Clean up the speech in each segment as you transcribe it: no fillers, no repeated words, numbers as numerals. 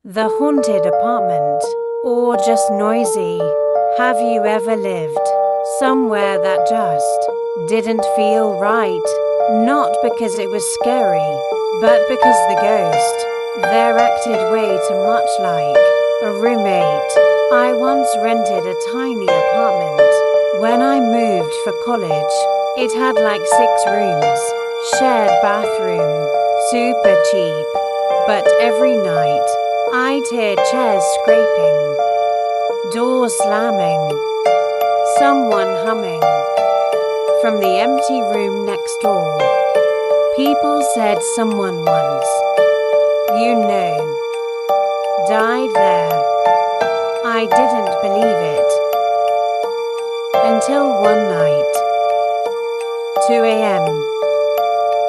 The haunted apartment, or just noisy. Have you ever lived somewhere that just didn't feel right? Not because it was scary, but because the ghost there acted way too much like a roommate. I once rented a tiny apartment when I moved for college. It had like 6 rooms, shared bathroom, super cheap. But every night, I'd hear chairs scraping, doors slamming, someone humming from the empty room next door. People said someone once, died there. I didn't believe it until one night, 2 a.m.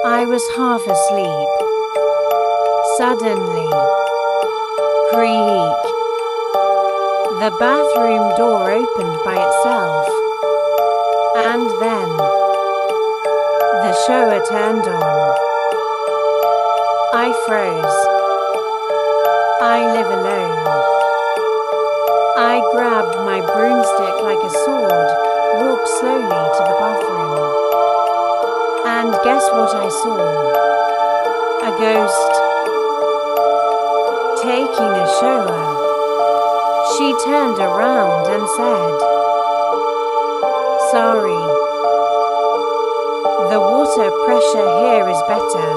I was half asleep. Suddenly, creak. The bathroom door opened by itself. And then, the shower turned on. I froze. I live alone. I grabbed my broomstick like a sword, walked slowly to the bathroom. And guess what I saw? A ghost. Taking a shower. She turned around and said, "Sorry. The water pressure here is better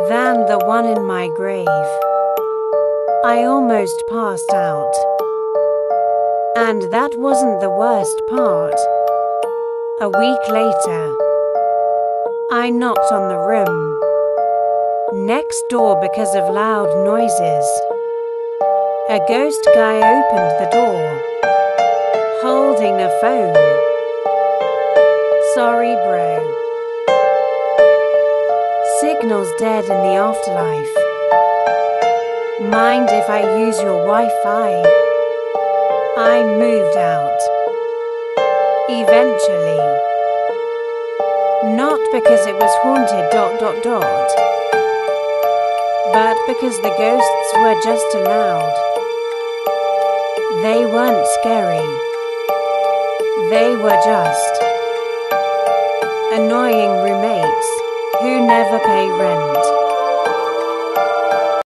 than the one in my grave." I almost passed out. And that wasn't the worst part. A week later, I knocked on the room next door because of loud noises. A ghost guy opened the door, holding a phone. "Sorry, bro. Signal's dead in the afterlife. Mind if I use your Wi-Fi?" I moved out. Eventually. Not because it was haunted ... but because the ghosts were just too loud. They weren't scary. They were just annoying roommates who never pay rent.